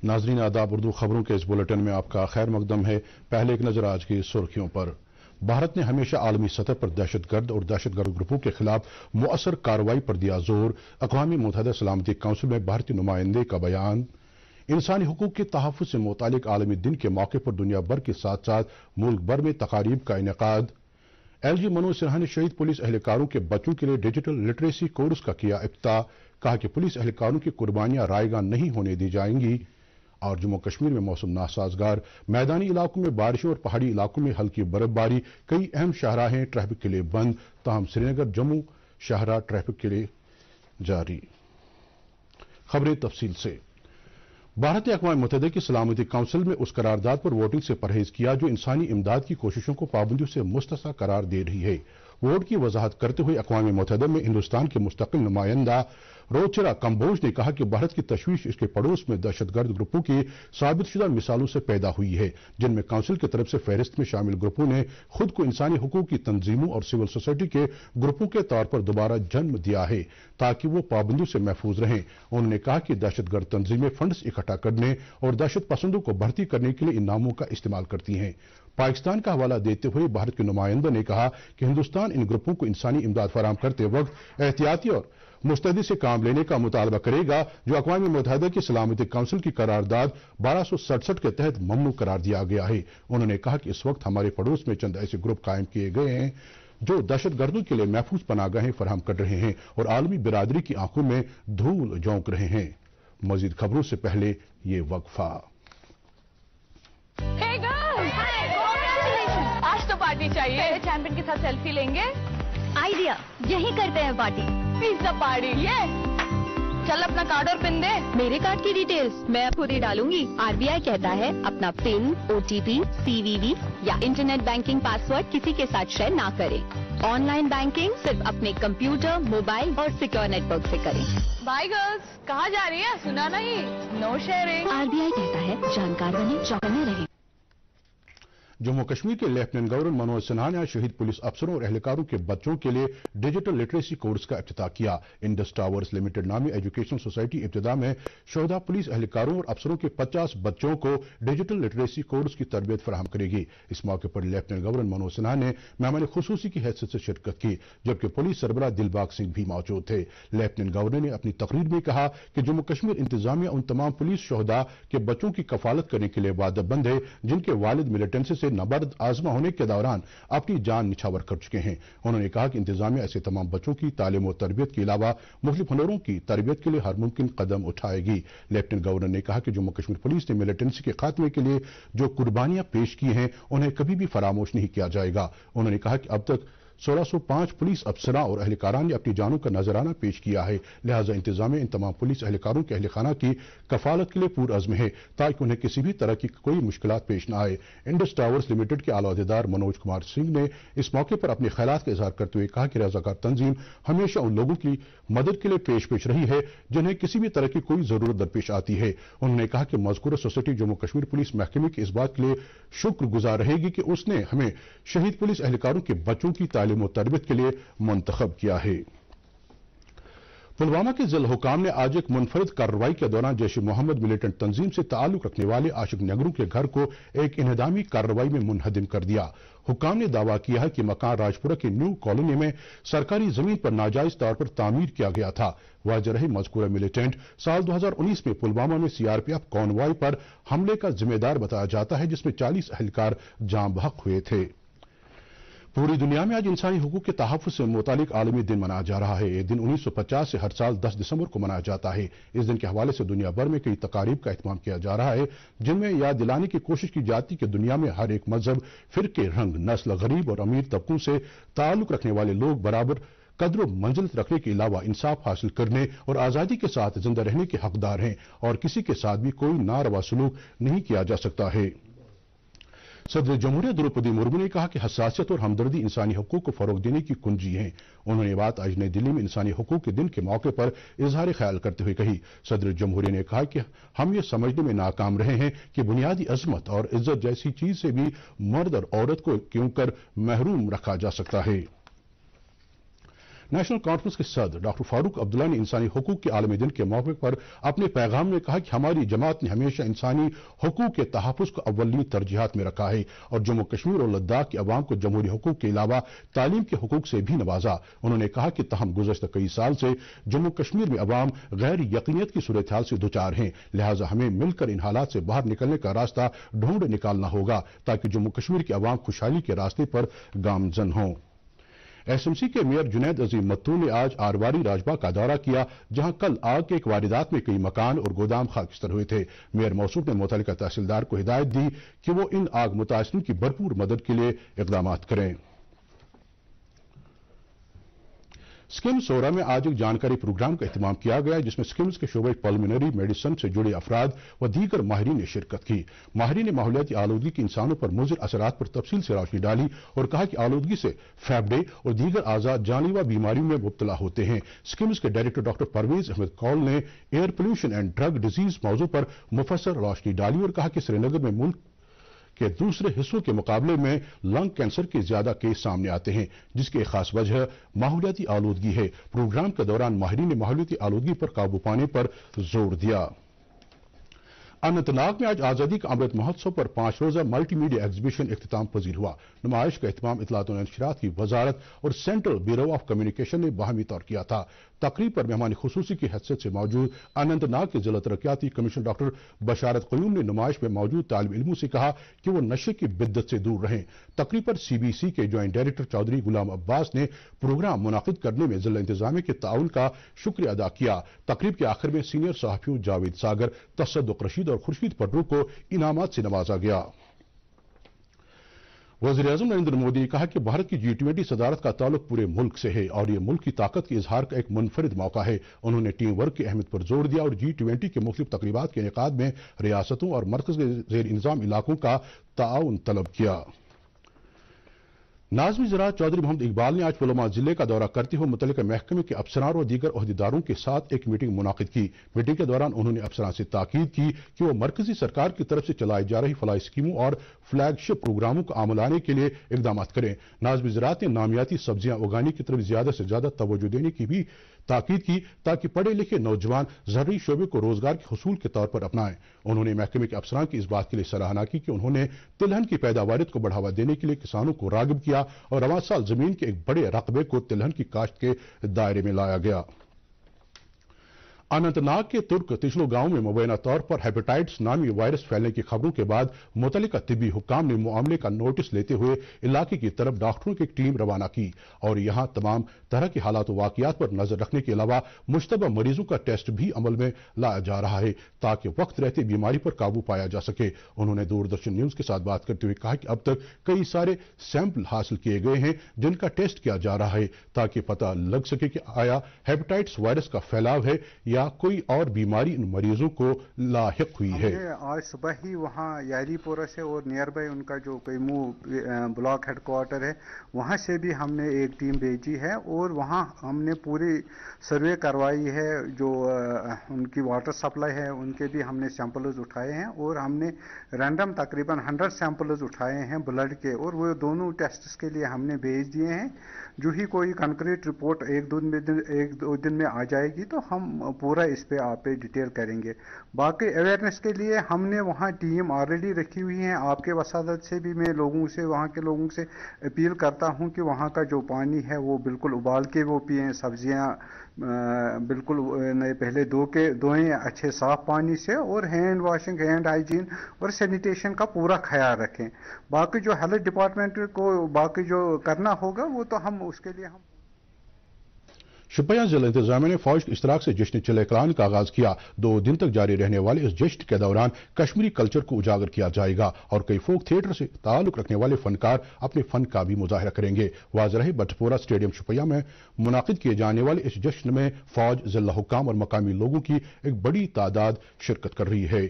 नाजरीन आदाब, उर्दू खबरों के इस बुलेटिन में आपका खैर मकदम है। पहले एक नजर आज की सुर्खियों पर। भारत ने हमेशा आलमी सतह पर दहशतगर्द और दहशतगर्द ग्रुपों के खिलाफ मुअस्सर कार्रवाई पर दिया जोर। अक़वाम मुत्तहिदा सलामती काउंसिल में भारतीय नुमाइंदे का बयान। इंसानी हुकूक के तहफ़्फ़ुज़ से मुतालिक आलमी दिन के मौके पर दुनिया भर के साथ साथ मुल्क भर में तकारीब का इनेकाद। LG मनोज सिन्हा ने शहीद पुलिस एहलकारों के बच्चों के लिए डिजिटल लिटरेसी कोर्स का किया इफ्तिताह। कहा कि पुलिस एहलकारों की कुर्बानियां रायगा नहीं होने दी जाएंगी। और जम्मू कश्मीर में मौसम नासाजगार, मैदानी इलाकों में बारिशों और पहाड़ी इलाकों में हल्की बर्फबारी। कई अहम शाहराहें ट्रैफिक के लिए बंद। ताहम श्रीनगर जम्मू शाहराह ट्रैफिक के लिए जारी। खबरें तफसील से। भारत ने अक़वाम मुत्तहिदा की सलामती काउंसिल में उस करारदाद पर वोटिंग से परहेज किया जो इंसानी इमदाद की कोशिशों को पाबंदियों से मुस्तस्ना करार दे रही है। वोट की वजाहत करते हुए अक़वाम मुत्तहिदा में हिंदुस्तान के मुस्तकिल नुमाइंदा रोचरा कंबोज ने कहा कि भारत की तशवीश इसके पड़ोस में दहशतगर्द ग्रुपों की साबितशुदा मिसालों से पैदा हुई है, जिनमें काउंसिल की तरफ से फहरिस्त में शामिल ग्रुपों ने खुद को इंसानी हुकूक की तंजीमों और सिविल सोसाइटी के ग्रुपों के तौर पर दोबारा जन्म दिया है ताकि वो पाबंदियों से महफूज रहें। उन्होंने कहा कि दहशतगर्द तंजीमें फंड्स इकट्ठा करने और दहशत पसंदों को भर्ती करने के लिए इन नामों का इस्तेमाल करती हैं। पाकिस्तान का हवाला देते हुए भारत के नुमाइंदे ने कहा कि हिंदुस्तान इन ग्रुपों को इंसानी इमदाद फराहम करते वक्त एहतियाती और मुस्तैदी से काम लेने का मुतालबा करेगा, जो अक़वाम मुत्तहिदा की सलामती काउंसिल की करारदाद 1267 के तहत ममनू करार दिया गया है। उन्होंने कहा कि इस वक्त हमारे पड़ोस में चंद ऐसे ग्रुप कायम किए गए हैं जो दहशतगर्दों के लिए महफूज पनाहगाहें फराहम कर रहे हैं और आलमी बिरादरी की आंखों में धूल झोंक रहे हैं। मजीद खबरों से पहले ये वक्फा। आज तो पार्टी चाहिए। चैंपियन के साथ सेल्फी लेंगे। आइडिया, यही करते हैं पार्टी। Pizza party. ये चल अपना कार्ड और पिन दे। मेरे कार्ड की डिटेल्स मैं खुद ही डालूंगी। RBI कहता है अपना पिन, OTP, CVV या इंटरनेट बैंकिंग पासवर्ड किसी के साथ शेयर ना करें। ऑनलाइन बैंकिंग सिर्फ अपने कंप्यूटर, मोबाइल और सिक्योर नेटवर्क से करें। बाय गर्ल्स, कहाँ जा रही है? सुना नहीं, नो शेयरिंग। RBI कहता है जानकार बने, चौकन्ने रहें। जम्मू कश्मीर के लेफ्टिनेंट गवर्नर मनोज सिन्हा ने आज शहीद पुलिस अफसरों और एहलकारों के बच्चों के लिए डिजिटल लिटरेसी कोर्स का इफ्तिताह किया। इंडस टावर्स लिमिटेड नामी एजुकेशन सोसाइटी इब्तिदा में शोहदा पुलिस एहलकारों और अफसरों के 50 बच्चों को डिजिटल लिटरेसी कोर्स की तरबियत फराहम करेगी। इस मौके पर लेफ्टिनेंट गवर्नर मनोज सिन्हा ने मेहमान खुसूसी की हैसियत से शिरकत की, जबकि पुलिस सरबराह दिलबाग सिंह भी मौजूद थे। लेफ्टिनेंट गवर्नर ने अपनी तकरीर में कहा कि जम्मू कश्मीर इंतजामिया उन तमाम पुलिस शोहदा के बच्चों की कफालत करने के लिए वादबंद है जिनके वालिद मिलिटेंसी से नाबर्द आजमा होने के दौरान अपनी जान निछावर कर चुके हैं। उन्होंने कहा कि इंतजामिया ऐसे तमाम बच्चों की तालीम और तरबियत के अलावा मुख्तलिफ हुनरों की तरबियत के लिए हर मुमकिन कदम उठाएगी। लेफ्टिनेंट गवर्नर ने कहा कि जम्मू कश्मीर पुलिस ने मिलिटेंसी के खात्मे के लिए जो कुर्बानियां पेश की हैं उन्हें कभी भी फरामोश नहीं किया जाएगा। उन्होंने कहा कि अब तक 1605 पुलिस अफसरां और अहलकारान ने अपनी जानों का नजराना पेश किया है, लिहाजा इंतजामिया इन तमाम पुलिस अहलकारों के अहलखाना की कफालत के लिए पुरअज़्म है ताकि उन्हें किसी भी तरह की कोई मुश्किलात पेश न आए। इंडस टावर्स लिमिटेड के आला अहदेदार मनोज कुमार सिंह ने इस मौके पर अपने ख्यालात का इजहार करते हुए कहा कि रज़ाकार तंजीम हमेशा उन लोगों की मदद के लिए पेश रही है जिन्हें किसी भी तरह की कोई जरूरत दरपेश आती है। उन्होंने कहा कि मज़कूरा सोसाइटी जम्मू कश्मीर पुलिस महकमे की इस बात के लिए शुक्रगुजार रहेगी कि उसने हमें शहीद पुलिस एहलकारों के बच्चों की तालीम और तरबियत के लिए मुंतखब किया है। पुलवामा के जिला हुकाम ने आज एक मुनफरिद कार्रवाई के दौरान जैश ए मोहम्मद मिलिटेंट तंजीम से ताल्लुक रखने वाले आशिक नगरों के घर को एक इन्हदामी कार्रवाई में मुनहदिम कर दिया। हुकाम ने दावा किया है कि मकान राजपुरा की न्यू कॉलोनी में सरकारी जमीन पर नाजायज तौर पर तामीर किया गया था। वाज़ेह रहे मज़कूरा मिलिटेंट साल 2019 में पुलवामा में CRPF कॉन्वॉय पर हमले का जिम्मेदार बताया जाता है, जिसमें 40 अहलकार जाँ बहक हुए थे। पूरी दुनिया में आज इंसानी हुकूक के तहफ़्फ़ुज़ से मुतालिक आलमी दिन मनाया जा रहा है। ये दिन 1950 से हर साल 10 दिसंबर को मनाया जाता है। इस दिन के हवाले से दुनिया भर में कई तकारीब का एहतमाम किया जा रहा है, जिनमें याद दिलाने की कोशिश की जाती कि दुनिया में हर एक मजहब, फिरके, रंग, नस्ल, गरीब और अमीर तबकों से ताल्लुक रखने वाले लोग बराबर कद्र मंजिलत रखने के अलावा इंसाफ हासिल करने और आज़ादी के साथ जिंदा रहने के हकदार हैं और किसी के साथ भी कोई नारवा सलूक नहीं किया जा सकता है। सदर जमहूरिया द्रौपदी मुर्मू ने कहा कि हसासियत और हमदर्दी इंसानी हुकूक को फरोग देने की कुंजी है। उन्होंने ये बात आज नई दिल्ली में इंसानी हुकूक के दिन के मौके पर इजहार ख्याल करते हुए कही। सदर जमहूरिया ने कहा कि हम ये समझने में नाकाम रहे हैं कि बुनियादी अजमत और इज्जत जैसी चीज से भी मर्द और औरत को क्यों कर महरूम रखा जा सकता है। नेशनल कॉन्फ्रेंस के सदर डॉक्टर फारूक अब्दुल्ला ने इंसानी हुकूक के आलमी दिन के मौके पर अपने पैगाम में कहा कि हमारी जमात ने हमेशा इंसानी हुकूक के तहफ़्फ़ुज़ को अव्वली तरजीहात में रखा है और जम्मू कश्मीर और लद्दाख के अवाम को जमहूरी हुकूक के अलावा तालीम के हुकूक से भी नवाजा। उन्होंने कहा कि तहम गुज़श्ता कई साल से जम्मू कश्मीर में अवाम गैर यकीनियत की सूरत हाल से दुचार हैं, लिहाजा हमें मिलकर इन हालात से बाहर निकलने का रास्ता ढूंढ निकालना होगा ताकि जम्मू कश्मीर के अवाम खुशहाली के रास्ते पर गामजन हों। एसएमसी के मेयर जुनैद अजीम मत्तू ने आज आरवारी राजबाग का दौरा किया, जहां कल आग के एक वारदात में कई मकान और गोदाम खाकस्तर हुए थे। मेयर मौसूफ ने मुतल्लिका तहसीलदार को हिदायत दी कि वो इन आग मुतासिरीन की भरपूर मदद के लिए इक़दाम करें। स्किम्स सोरा में आज एक जानकारी प्रोग्राम का एहतमाम किया गया, जिसमें स्किम्स के शोबे पल्मिनरी मेडिसिन से जुड़े अफराद व दीगर माहिरीन ने शिरकत की। माहिरीन ने माहौलियाती आलूदगी के इंसानों पर मुज़िर असरात पर तफसील से रोशनी डाली और कहा कि आलूदगी से फेफड़े और दीगर आज़ाद जानलेवा बीमारियों में मुब्तला होते हैं। स्किम्स के डायरेक्टर डॉक्टर परवेज अहमद कौल ने air pollution and drug disease मौजू पर मुफस्सल रोशनी डाली और कहा कि श्रीनगर में मुल्क के दूसरे हिस्सों के मुकाबले में लंग कैंसर के ज्यादा केस सामने आते हैं, जिसकी एक खास वजह माहौलियाती आलूदगी है। प्रोग्राम के दौरान माहिरीन ने माहौलियाती आलूदगी पर काबू पाने पर जोर दिया। अनंतनाग में आज आजादी का अमृत महोत्सव पर 5 रोजा मल्टी मीडिया एग्जीबिशन इख्तिताम पजीर हुआ। नुमाइश का एहतमाम इत्तलात और नशरियात की वजारत और सेंट्रल ब्यूरो ऑफ कम्युनिकेशन ने बाहमी तौर किया था। तकरीब पर मेहमान खुसूसी की हैसियत से मौजूद अनंतनाग के जिला तरक्याती कमिश्नर डॉक्टर बशारत क़यूम ने नुमाइश में मौजूद तालिब इल्मों से कहा कि वो नशे की बिद्दत से दूर रहें। तकरीब पर सीबीसी के ज्वाइंट डायरेक्टर चौधरी गुलाम अब्बास ने प्रोग्राम मुनाकिद करने में जिला इंतजामिया के ताउन का शुक्रिया अदा किया। तकरीब के आखिर में सीनियर सहाफियों जावेद सागर, तसद्दुक रशीद और खुर्शीद पटरू को इनामात से नवाजा गया। वज़ीर-ए-आज़म नरेंद्र मोदी ने कहा कि भारत की G20 सदारत का ताल्लुक पूरे मुल्क से है और ये मुल्क की ताकत के इजहार का एक मुनफरिद मौका है। उन्होंने टीम वर्क की अहमियत पर जोर दिया और G20 के मुख्तलिफ तकरीबात के इनेकाद में रियासतों और मरकज़ के ज़ेर इंतज़ाम इलाकों का ताउन तलब किया। नाज़िम ज़राअत चौधरी मोहम्मद इकबाल ने आज पुलवामा जिले का दौरा करते हुए मुतल्लिका महकमे के अफसरान और दीगर ओहदेदारों के साथ एक मीटिंग मुनाकिद की। मीटिंग के दौरान उन्होंने अफसरान से ताकीद की कि वो मरकजी सरकार की तरफ से चलाई जा रही फलाही स्कीमों और फ्लैगशिप प्रोग्रामों को अमल लाने के लिए इकदाम करें। नाज़िम ज़राअत ने नामियाती सब्जियां उगाने की तरफ ज्यादा से ज्यादा तवज्जो देने की भी ताकीद की ताकि पढ़े लिखे नौजवान ज़रूरी शोबे को रोजगार के हसूल के तौर पर अपनाएं। उन्होंने महकमे के अफसरान की इस बात के लिए सराहना की कि उन्होंने तिलहन की पैदावारियत को बढ़ावा देने के लिए किसानों को राग़िब किया और रवां साल जमीन के एक बड़े रकबे को तिलहन की काश्त के दायरे में लाया गया। अनंतनाग के तुर्क तिशलो गांव में मुबैना तौर पर हेपेटाइटिस नामी वायरस फैलने की खबरों के बाद मुतल्लिका तिब्बी हुक्काम ने मामले का नोटिस लेते हुए इलाके की तरफ डॉक्टरों की एक टीम रवाना की और यहां तमाम तरह के हालात और वाकयात पर नजर रखने के अलावा मुश्तबा मरीजों का टेस्ट भी अमल में लाया जा रहा है ताकि वक्त रहते बीमारी पर काबू पाया जा सके। उन्होंने दूरदर्शन न्यूज के साथ बात करते हुए कहा कि अब तक कई सारे सैंपल हासिल किए गए हैं जिनका टेस्ट किया जा रहा है ताकि पता लग सके कि आया हेपेटाइटिस वायरस का फैलाव है या कोई और बीमारी इन मरीजों को लाहिक हुई है। आज सुबह ही वहाँ यारीपोरा से और नियर बाई उनका जो कैमू ब्लॉक हेडक्वार्टर है वहाँ से भी हमने एक टीम भेजी है और वहाँ हमने पूरी सर्वे करवाई है। जो उनकी वाटर सप्लाई है उनके भी हमने सैंपल्स उठाए हैं और हमने रैंडम तकरीबन 100 सैंपल्स उठाए हैं ब्लड के और वो दोनों टेस्ट्स के लिए हमने भेज दिए हैं। जो ही कोई कंक्रीट रिपोर्ट एक दो दिन में आ जाएगी तो हम पूरा इस पे आप पे डिटेल करेंगे। बाकी अवेयरनेस के लिए हमने वहाँ टीम ऑलरेडी रखी हुई है। आपके वसादत से भी मैं लोगों से वहाँ के लोगों से अपील करता हूँ कि वहाँ का जो पानी है वो बिल्कुल उबाल के वो पिएं। सब्जियाँ बिल्कुल नए पहले धोएं अच्छे साफ पानी से और हैंड वॉशिंग हैंड हाइजीन और सैनिटेशन का पूरा ख्याल रखें। बाकी जो हेल्थ डिपार्टमेंट को बाकी जो करना होगा वो तो हम उसके लिए हम शुपियां जिला इंतजामिया ने फौज के इश्तराक से जश्न चिल-ए-कलान का आगाज किया। 2 दिन तक जारी रहने वाले इस जश्न के दौरान कश्मीरी कल्चर को उजागर किया जाएगा और कई फोक थिएटर से ताल्लुक रखने वाले फनकार अपने फन का भी मुजाहिरा करेंगे। वाज़ रहे बटपोरा स्टेडियम शुपिया में मुनाकिद किए जाने वाले इस जश्न में फौज, जिला हुक्काम और मकामी लोगों की एक बड़ी तादाद शिरकत कर रही है।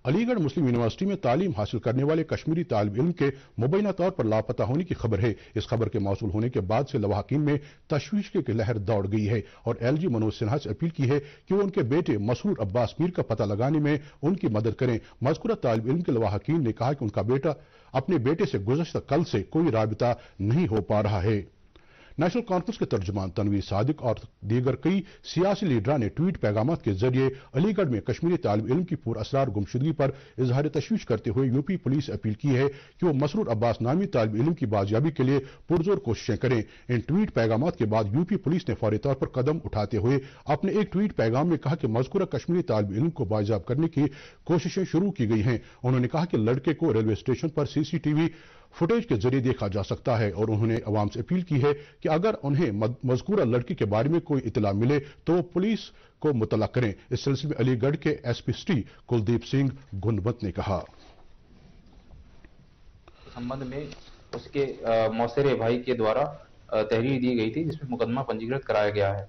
علی گڑھ مسلم یونیورسٹی میں تعلیم حاصل کرنے والے کشمیری طالب علم کے مبینہ طور پر لاپتہ ہونے کی خبر ہے۔ اس خبر کے موصول ہونے کے بعد سے لواحقین میں تشویش کی لہر دوڑ گئی ہے اور ایل جی منوج سنہا سے اپیل کی ہے کہ وہ ان کے بیٹے مسرور عباس میر کا پتہ لگانے میں ان کی مدد کریں۔ مذکورہ طالب علم کے لواحقین نے کہا کہ ان کا بیٹا اپنے بیٹے سے گزشتہ کل سے کوئی رابطہ نہیں ہو پا رہا ہے۔ نیشنل کانفرنس کے ترجمان تنویر صادق اور دیگر کئی سیاسی لیڈران نے ٹویٹ پیغامات کے ذریعے علی گڑھ میں کشمیری طالب علم کی پر اسرار گمشدگی پر اظہار تشویش کرتے ہوئے یو پی پولیس سے اپیل کی ہے کہ وہ مسرور عباس نامی طالب علم کی بازیابی کے لیے پرزور کوششیں کریں۔ ان ٹویٹ پیغامات کے بعد یو پی پولیس نے فوری طور پر قدم اٹھاتے ہوئے اپنے ایک ٹویٹ پیغام میں کہا کہ مذکورہ کشمیری طالب علم کو بازیاب کرنے کی کوششیں شروع کی گئی ہیں۔ انہوں نے کہا کہ لڑکے کو ریلوے اسٹیشن پر سی سی ٹی وی فوٹیج کے ذریعے دیکھا جا سکتا ہے اور انہوں نے عوام سے اپیل کی ہے کہ اگر انہیں مذکورہ لڑکی کے بارے میں کوئی اطلاع ملے تو وہ پولیس کو مطلع کریں۔ اس سلسلے میں علی گڑھ کے S P city Kuldeep Singh گنبت نے کہا سمبند میں اس کے موثر بھائی کے دوارا تحریر دی گئی تھی جس میں مقدمہ پنجیکرت کرایا گیا ہے۔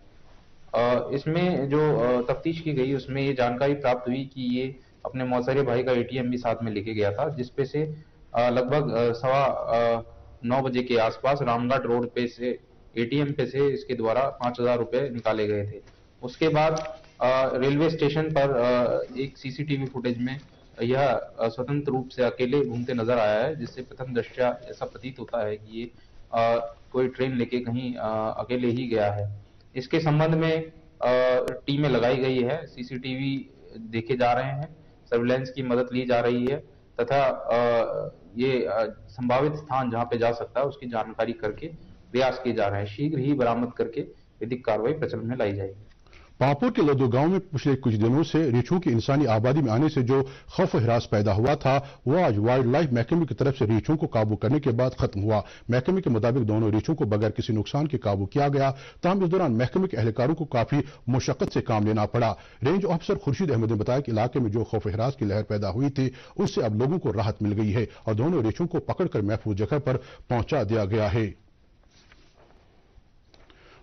اس میں جو تفتیش کی گئی اس میں یہ جانکاری پراپت ہوئی کہ یہ اپنے موثر بھائی کا ATM بھی ساتھ میں لے کے گیا تھا جس پہ سے لگ بھگ 9:15 بجے کے آس پاس رام گھاٹ روڈ پہ سے ATM پہ سے اس کے دوارا 5,000 روپے نکالے گئے تھے۔ اس کے بعد ریلوے اسٹیشن پر ایک CCTV فوٹیج میں یہ سوتنتر روپ سے اکیلے گھومتے نظر آیا ہے جس سے پرتھم درشیا ایسا پرتیت ہوتا ہے کہ یہ کوئی ٹرین لے کے کہیں اکیلے ہی گیا ہے۔ اس کے سمبند میں ٹیمیں لگائی گئی ہے، CCTV دیکھے جا رہے ہیں، سرویلنس کی مدد لی جا رہی ہے تتھا یہ سمبھاوت استھان جہاں پہ جا سکتا ہے اس کی جانکاری کر کے پریاس کیے جا رہے ہیں۔ شیغر ہی برآمد کر کے ودھک کارروائی پرچلن میں لائی جائے گی۔ پامپور کے لدو گاؤں میں پچھلے کچھ دنوں سے ریچھوں کی انسانی آبادی میں آنے سے جو خوف و ہراس پیدا ہوا تھا وہ آج وائلڈ لائف محکمے کی طرف سے ریچھوں کو قابو کرنے کے بعد ختم ہوا۔ محکمے کے مطابق دونوں ریچھوں کو بغیر کسی نقصان کے قابو کیا گیا، تاہم اس دوران محکمے کے اہلکاروں کو کافی مشقت سے کام لینا پڑا۔ رینج آفیسر خورشید احمد نے بتایا کہ علاقے میں جو خوف و ہراس کی لہر پیدا ہوئی تھی اس سے اب لوگوں کو راحت مل گئی ہے اور دونوں ریچھوں کو پکڑ کر محفوظ جگہ پر پہنچا دیا گیا ہے۔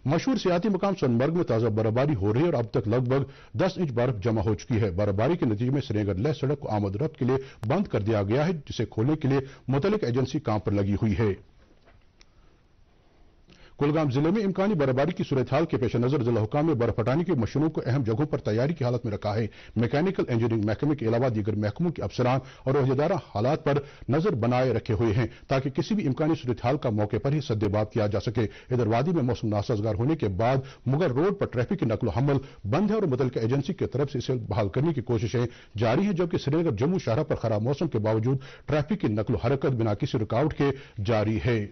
مشہور سیاحتی مقام سون مرگ میں تازہ برفباری ہو رہی ہے اور اب تک لگ بھگ 10 انچ برف جمع ہو چکی ہے۔ برفباری کے نتیجے میں سرینگر لیہ سڑک کو آمد رفت کے لیے بند کر دیا گیا ہے جسے کھولنے کے لیے متعلق ایجنسی کام پر لگی ہوئی ہے۔ کلگام ضلع میں امکانی برفباری کی صورتحال کے پیش نظر ضلع حکام نے برف ہٹانے کی مشینوں کو اہم جگہوں پر تیاری کی حالت میں رکھا ہے۔ میکینیکل انجینئرنگ محکمے کے علاوہ دیگر محکموں کے افسران اور عہدیدار حالات پر نظر بنائے رکھے ہوئے ہیں تاکہ کسی بھی امکانی صورتحال کا موقع پر ہی سدباب کیا جا سکے۔ ادھر وادی میں موسم ناسازگار ہونے کے بعد مغل روڈ پر ٹریفک کی نقل و حمل بند ہے اور متعلقہ ایجنسی کی طرف سے اسے بحال کرنے کی کوششیں جاری ہیں، جبکہ سرینگر جموں شاہراہ پر خراب موسم کے باوجود ٹریفک کی نقل و حرکت بنا کسی رکاوٹ کے جاری ہے۔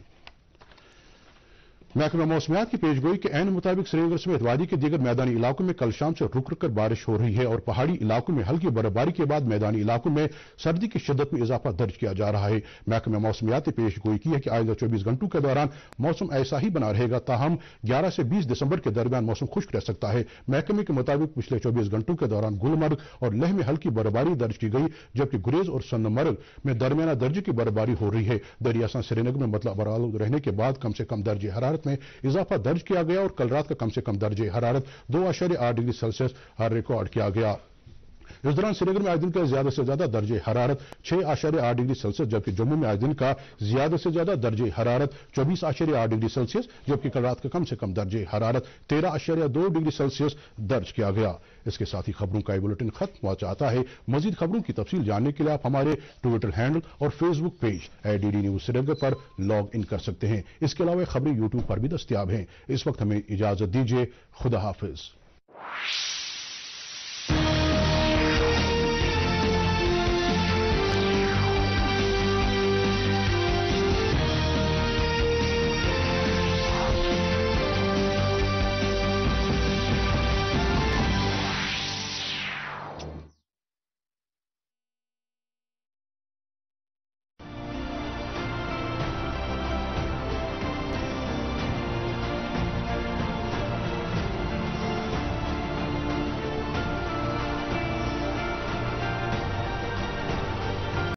محکمہ موسمیات کی پیشگوئی کے عین مطابق سرینگر سمیت وادی کے دیگر میدانی علاقوں میں کل شام سے رک رک کر بارش ہو رہی ہے اور پہاڑی علاقوں میں ہلکی برفباری کے بعد میدانی علاقوں میں سردی کی شدت میں اضافہ درج کیا جا رہا ہے۔ محکمہ موسمیات نے پیشگوئی کی ہے کہ آئندہ 24 گھنٹوں کے دوران موسم ایسا ہی بنا رہے گا، تاہم 11 سے 20 دسمبر کے درمیان موسم خشک رہ سکتا ہے۔ محکمے کے مطابق پچھلے 24 گھنٹوں کے دوران گلمرگ اور لیہ میں ہلکی برفباری درج کی گئی، جبکہ گریز اور سون مرگ میں درمیانہ درجے کی برفباری ہو رہی ہے۔ دریاساں سرینگر میں مطلع برآلود رہنے کے بعد کم سے کم درجہ حرارت میں اضافہ درج کیا گیا اور کل رات کا کم سے کم درجہ حرارت 2.8 ڈگری سیلسیس ریکارڈ کیا گیا۔ اس دوران سرینگر میں آج دن کا زیادہ سے زیادہ درجہ حرارت 6.8 ڈگری سیلسیس جبکہ جموں میں آج دن کا زیادہ سے زیادہ درجہ حرارت 24.8 ڈگری سیلسیس جبکہ کل رات کا کم سے کم درجہ حرارت 13.2 ڈگری سیلسیس درج کیا گیا۔ اس کے ساتھ ہی خبروں کا یہ بلیٹن ختم ہوا چاہتا ہے۔ مزید خبروں کی تفصیل جاننے کے لیے آپ ہمارے ٹویٹر ہینڈل اور Facebook page @DD news Srinagar پر لاگ ان کر سکتے ہیں۔ اس کے علاوہ خبریں YouTube پر بھی دستیاب ہیں۔ اس وقت ہمیں اجازت دیجیے، خدا حافظ۔